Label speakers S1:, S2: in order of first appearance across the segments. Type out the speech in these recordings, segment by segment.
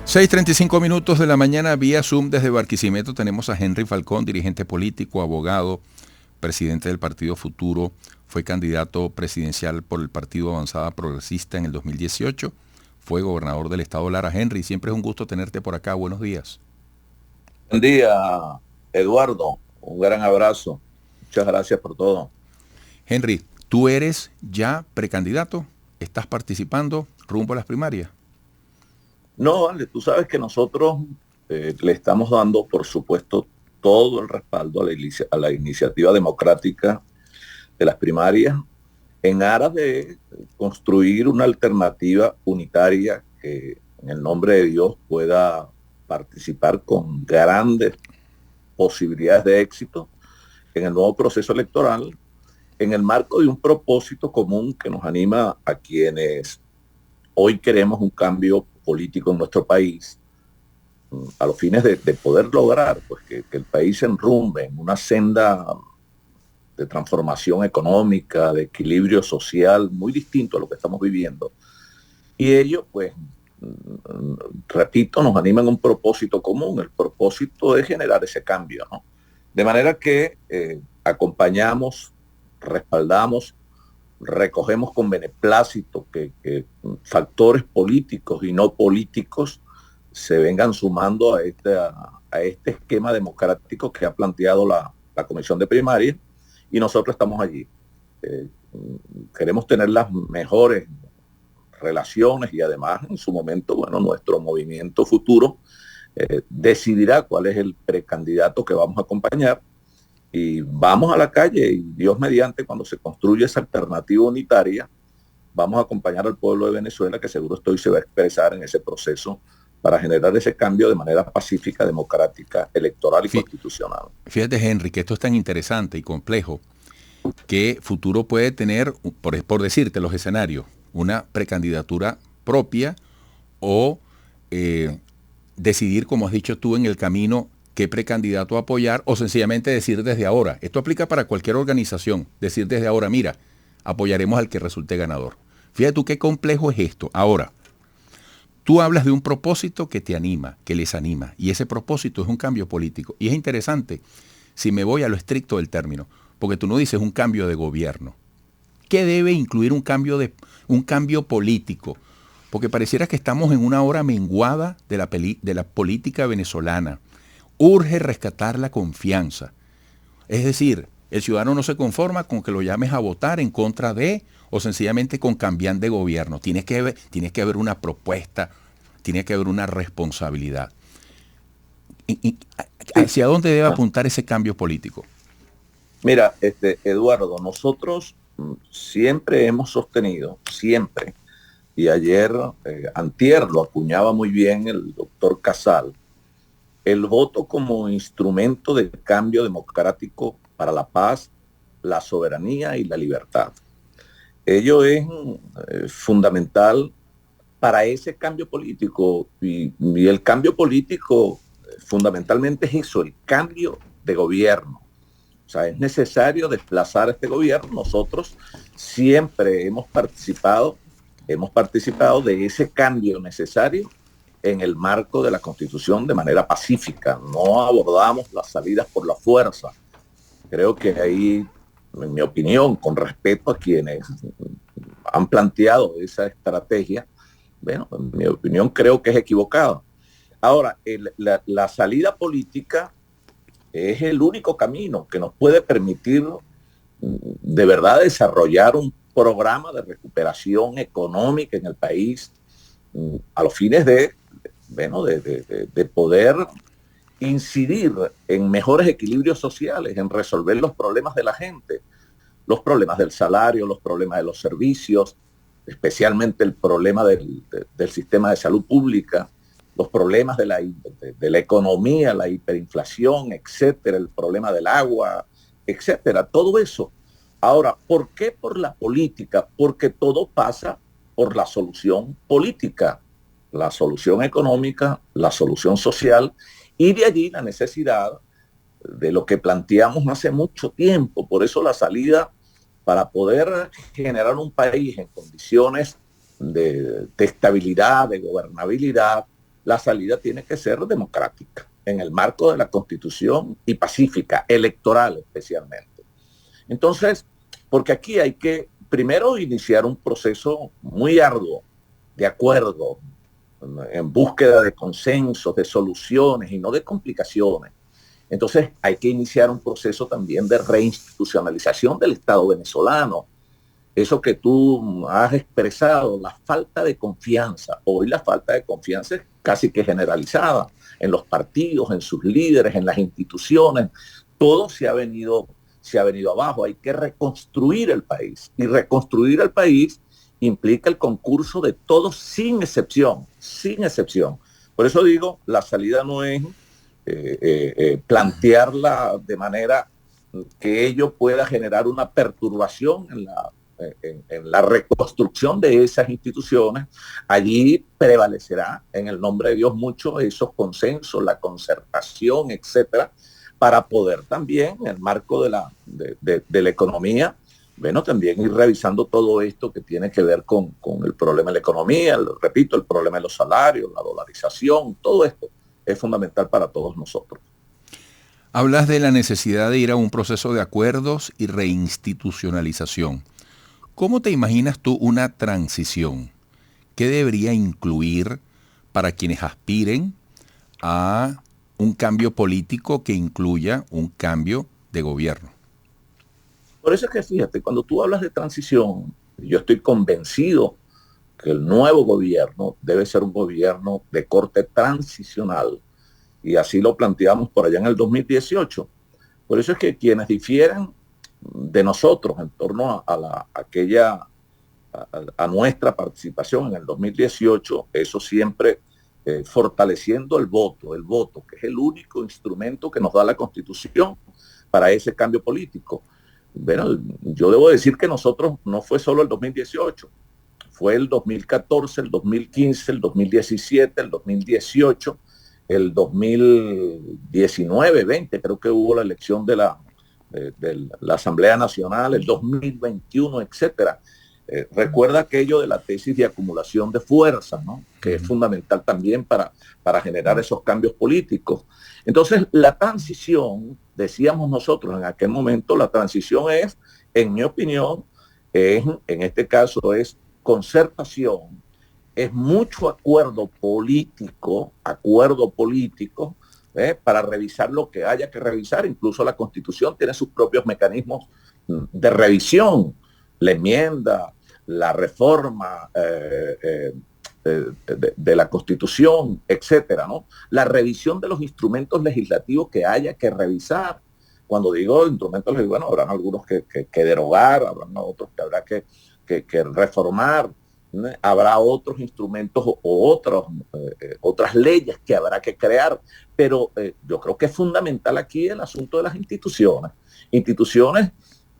S1: 6:35 de la mañana vía Zoom desde Barquisimeto tenemos a Henry Falcón, dirigente político, abogado, presidente del Partido Futuro, fue candidato presidencial por el Partido Avanzada Progresista en el 2018, fue gobernador del estado Lara. Henry, siempre es un gusto tenerte por acá, buenos días.
S2: Buen día, Eduardo, un gran abrazo, muchas gracias por todo.
S1: Henry, ¿tú eres ya precandidato? ¿Estás participando rumbo a las primarias?
S2: No, vale, tú sabes que nosotros le estamos dando, por supuesto, todo el respaldo a la iniciativa democrática de las primarias en aras de construir una alternativa unitaria que en el nombre de Dios pueda participar con grandes posibilidades de éxito en el nuevo proceso electoral, en el marco de un propósito común que nos anima a quienes hoy queremos un cambio político en nuestro país, a los fines de poder lograr pues, que el país se enrumbe en una senda de transformación económica, de equilibrio social, muy distinto a lo que estamos viviendo. Y ello, pues, repito, nos anima en un propósito común. El propósito es generar ese cambio, ¿no? De manera que acompañamos, respaldamos, recogemos con beneplácito que factores políticos y no políticos se vengan sumando a este esquema democrático que ha planteado la Comisión de Primaria, y nosotros estamos allí. Queremos tener las mejores relaciones y además en su momento, bueno, nuestro movimiento futuro decidirá cuál es el precandidato que vamos a acompañar. Y vamos a la calle y Dios mediante, cuando se construye esa alternativa unitaria, vamos a acompañar al pueblo de Venezuela, que seguro estoy se va a expresar en ese proceso para generar ese cambio de manera pacífica, democrática, electoral y constitucional.
S1: Fíjate, Henry, que esto es tan interesante y complejo que Futuro puede tener, por decirte los escenarios, una precandidatura propia o decidir, como has dicho tú, en el camino qué precandidato apoyar, o sencillamente decir desde ahora. Esto aplica para cualquier organización, decir desde ahora, mira, apoyaremos al que resulte ganador. Fíjate tú qué complejo es esto. Ahora, tú hablas de un propósito que te anima, que les anima, y ese propósito es un cambio político. Y es interesante, si me voy a lo estricto del término, porque tú no dices un cambio de gobierno. ¿Qué debe incluir un cambio político? Porque pareciera que estamos en una hora menguada de la política venezolana. Urge rescatar la confianza. Es decir, el ciudadano no se conforma con que lo llames a votar en contra de o sencillamente con cambiar de gobierno. Tiene que haber una propuesta, tiene que haber una responsabilidad. ¿Hacia dónde debe apuntar ese cambio político?
S2: Mira, Eduardo, nosotros siempre hemos sostenido, siempre, y ayer, antier, lo acuñaba muy bien el doctor Casal, el voto como instrumento de cambio democrático para la paz, la soberanía y la libertad. Ello es fundamental para ese cambio político, y el cambio político fundamentalmente es eso, el cambio de gobierno. O sea, es necesario desplazar a este gobierno. Nosotros siempre hemos participado de ese cambio necesario en el marco de la Constitución de manera pacífica. No abordamos las salidas por la fuerza. Creo que ahí, en mi opinión, con respeto a quienes han planteado esa estrategia, bueno, en mi opinión creo que es equivocada. Ahora, la salida política es el único camino que nos puede permitir de verdad desarrollar un programa de recuperación económica en el país a los fines de poder incidir en mejores equilibrios sociales, en resolver los problemas de la gente, los problemas del salario, los problemas de los servicios, especialmente el problema del sistema de salud pública, los problemas de la economía, la hiperinflación, etcétera, el problema del agua, etcétera, todo eso. Ahora, ¿por qué por la política? Porque todo pasa por la solución política, la solución económica, la solución social, y de allí la necesidad de lo que planteamos hace mucho tiempo. Por eso la salida para poder generar un país en condiciones de estabilidad, de gobernabilidad, la salida tiene que ser democrática, en el marco de la Constitución y pacífica, electoral especialmente. Entonces, porque aquí hay que primero iniciar un proceso muy arduo de acuerdo, en búsqueda de consensos, de soluciones y no de complicaciones. Entonces hay que iniciar un proceso también de reinstitucionalización del Estado venezolano. Eso que tú has expresado, la falta de confianza. Hoy la falta de confianza es casi que generalizada en los partidos, en sus líderes, en las instituciones. Todo se ha venido abajo. Hay que reconstruir el país. Y reconstruir el país implica el concurso de todos sin excepción, sin excepción. Por eso digo, la salida no es plantearla de manera que ello pueda generar una perturbación en la reconstrucción de esas instituciones. Allí prevalecerá, en el nombre de Dios, mucho esos consensos, la concertación, etcétera, para poder también, en el marco de la economía, bueno, también ir revisando todo esto que tiene que ver con el problema de la economía, repito, el problema de los salarios, la dolarización, todo esto es fundamental para todos nosotros.
S1: Hablas de la necesidad de ir a un proceso de acuerdos y reinstitucionalización. ¿Cómo te imaginas tú una transición? ¿Qué debería incluir para quienes aspiren a un cambio político que incluya un cambio de gobierno?
S2: Por eso es que fíjate, cuando tú hablas de transición, yo estoy convencido que el nuevo gobierno debe ser un gobierno de corte transicional, y así lo planteamos por allá en el 2018. Por eso es que quienes difieren de nosotros en torno a nuestra participación en el 2018, eso siempre fortaleciendo el voto, que es el único instrumento que nos da la Constitución para ese cambio político. Bueno, yo debo decir que nosotros no fue solo el 2018, fue el 2014, el 2015, el 2017, el 2018, el 2019, 20, creo que hubo la elección de la Asamblea Nacional, el 2021, etcétera. Recuerda aquello de la tesis de acumulación de fuerzas, ¿no? Que es fundamental también para generar esos cambios políticos. Entonces, la transición, decíamos nosotros en aquel momento, la transición es, en mi opinión, en este caso es concertación, es mucho acuerdo político, para revisar lo que haya que revisar. Incluso la Constitución tiene sus propios mecanismos de revisión, la enmienda, la reforma de la Constitución, etcétera, ¿no? La revisión de los instrumentos legislativos que haya que revisar. Cuando digo instrumentos legislativos, bueno, habrán algunos que derogar, habrán otros que habrá que reformar, ¿no? Habrá otros instrumentos o otras leyes que habrá que crear, pero yo creo que es fundamental aquí el asunto de las instituciones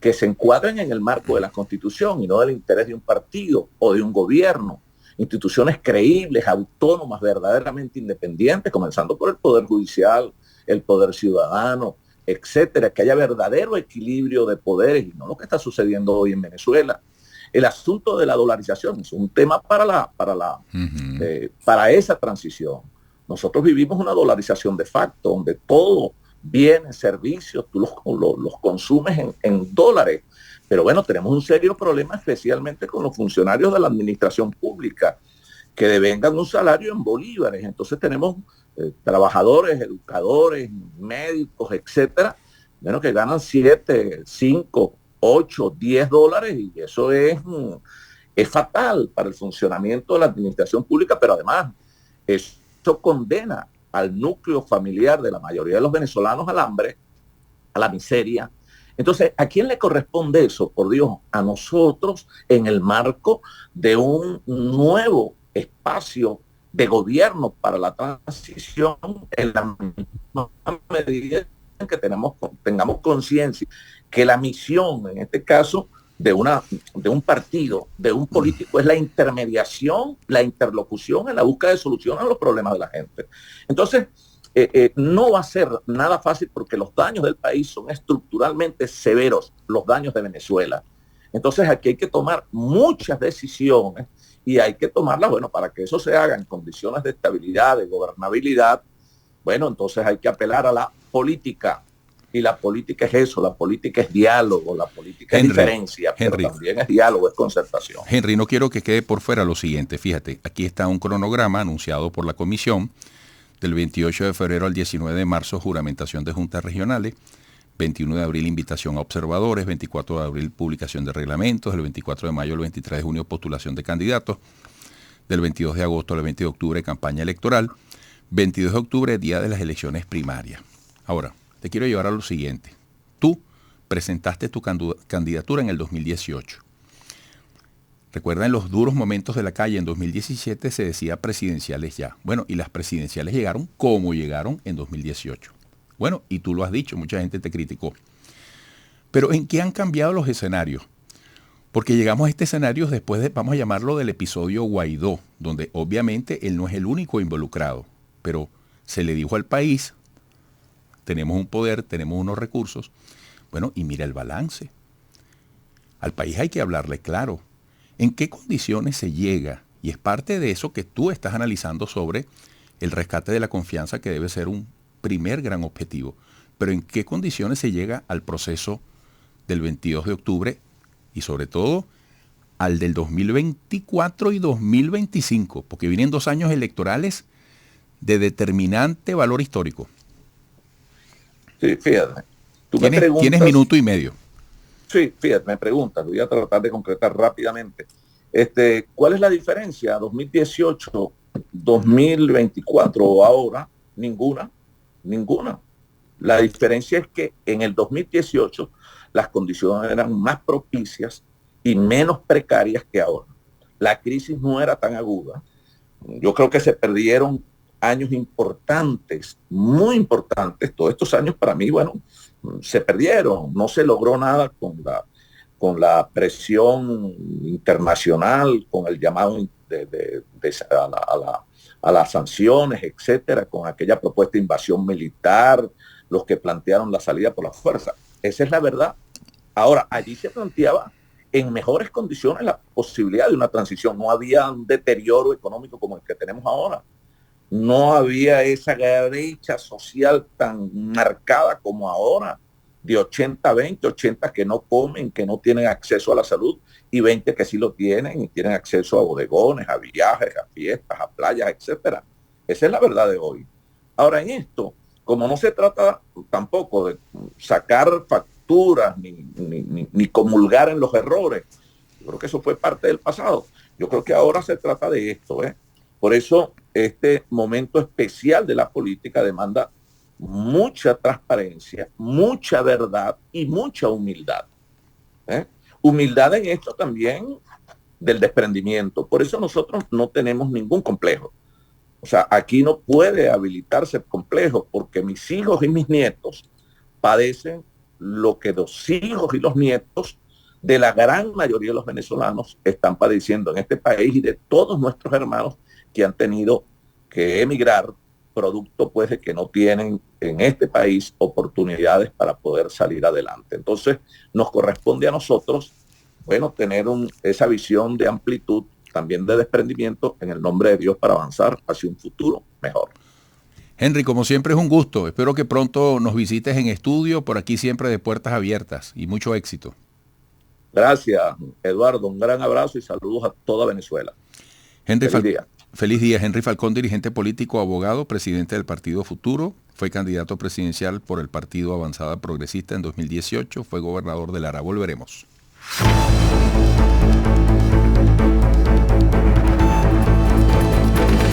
S2: que se encuadren en el marco de la Constitución y no del interés de un partido o de un gobierno. Instituciones creíbles, autónomas, verdaderamente independientes, comenzando por el Poder Judicial, el Poder Ciudadano, etcétera, que haya verdadero equilibrio de poderes y no lo que está sucediendo hoy en Venezuela. El asunto de la dolarización es un tema para esa transición. Nosotros vivimos una dolarización de facto, donde todo, bienes, servicios, tú los consumes en dólares. Pero bueno, tenemos un serio problema especialmente con los funcionarios de la administración pública, que devengan un salario en bolívares. Entonces tenemos trabajadores, educadores, médicos, etcétera, bueno, que ganan 7, 5, 8, 10 dólares, y eso es fatal para el funcionamiento de la administración pública, pero además eso condena al núcleo familiar de la mayoría de los venezolanos al hambre, a la miseria. Entonces, ¿a quién le corresponde eso? Por Dios, a nosotros, en el marco de un nuevo espacio de gobierno para la transición, en la misma medida en que tengamos conciencia que la misión, en este caso, de un partido, de un político, es la intermediación, la interlocución en la búsqueda de soluciones a los problemas de la gente. Entonces, no va a ser nada fácil porque los daños del país son estructuralmente severos, los daños de Venezuela. Entonces, aquí hay que tomar muchas decisiones y hay que tomarlas, bueno, para que eso se haga en condiciones de estabilidad, de gobernabilidad, bueno, entonces hay que apelar a la política. Y la política es eso, la política es diálogo, la política es diferencia, pero también es diálogo, es concertación.
S1: Henry, no quiero que quede por fuera lo siguiente. Fíjate, aquí está un cronograma anunciado por la Comisión del 28 de febrero al 19 de marzo, juramentación de juntas regionales, 21 de abril, invitación a observadores, 24 de abril, publicación de reglamentos, el 24 de mayo al 23 de junio, postulación de candidatos, del 22 de agosto al 20 de octubre, campaña electoral, 22 de octubre, día de las elecciones primarias. Ahora, te quiero llevar a lo siguiente. Tú presentaste tu candidatura en el 2018. Recuerda, en los duros momentos de la calle, en 2017 se decía presidenciales ya. Bueno, y las presidenciales llegaron como llegaron en 2018. Bueno, y tú lo has dicho, mucha gente te criticó. Pero ¿en qué han cambiado los escenarios? Porque llegamos a este escenario después de, vamos a llamarlo, del episodio Guaidó, donde obviamente él no es el único involucrado, pero se le dijo al país, tenemos un poder, tenemos unos recursos. Bueno, y mira el balance. Al país hay que hablarle claro. ¿En qué condiciones se llega? Y es parte de eso que tú estás analizando sobre el rescate de la confianza, que debe ser un primer gran objetivo. Pero ¿en qué condiciones se llega al proceso del 22 de octubre y sobre todo al del 2024 y 2025? Porque vienen 2 años electorales de determinante valor histórico.
S2: Sí, fíjate.
S1: Tienes minuto y medio.
S2: Sí, fíjate, me preguntas, voy a tratar de concretar rápidamente. ¿Cuál es la diferencia 2018, 2024 o ahora? Ninguna. La diferencia es que en el 2018 las condiciones eran más propicias y menos precarias que ahora. La crisis no era tan aguda. Yo creo que se perdieron años importantes, muy importantes. Todos estos años para mí, bueno, se perdieron. No se logró nada con la presión internacional, con el llamado a las sanciones, etcétera, con aquella propuesta de invasión militar, los que plantearon la salida por la fuerza. Esa es la verdad. Ahora, allí se planteaba en mejores condiciones la posibilidad de una transición. No había un deterioro económico como el que tenemos ahora. No había esa brecha social tan marcada como ahora, de 80-20, 80 que no comen, que no tienen acceso a la salud, y 20 que sí lo tienen y tienen acceso a bodegones, a viajes, a fiestas, a playas, etcétera. Esa es la verdad de hoy. Ahora, en esto, como no se trata tampoco de sacar facturas ni comulgar en los errores, yo creo que eso fue parte del pasado. Yo creo que ahora se trata de esto, ¿eh? Por eso este momento especial de la política demanda mucha transparencia, mucha verdad y mucha humildad. Humildad en esto también del desprendimiento. Por eso nosotros no tenemos ningún complejo. O sea, aquí no puede habilitarse complejo, porque mis hijos y mis nietos padecen lo que los hijos y los nietos de la gran mayoría de los venezolanos están padeciendo en este país, y de todos nuestros hermanos que han tenido que emigrar producto pues de que no tienen en este país oportunidades para poder salir adelante. Entonces nos corresponde a nosotros, bueno, tener esa visión de amplitud, también de desprendimiento, en el nombre de Dios, para avanzar hacia un futuro mejor.
S1: Henry, como siempre es un gusto. Espero que pronto nos visites en estudio, por aquí siempre de puertas abiertas, y mucho éxito.
S2: Gracias, Eduardo. Un gran abrazo y saludos a toda Venezuela.
S1: Feliz día. Henry Falcón, dirigente político, abogado, presidente del Partido Futuro, fue candidato presidencial por el Partido Avanzada Progresista en 2018, fue gobernador de Lara. Volveremos.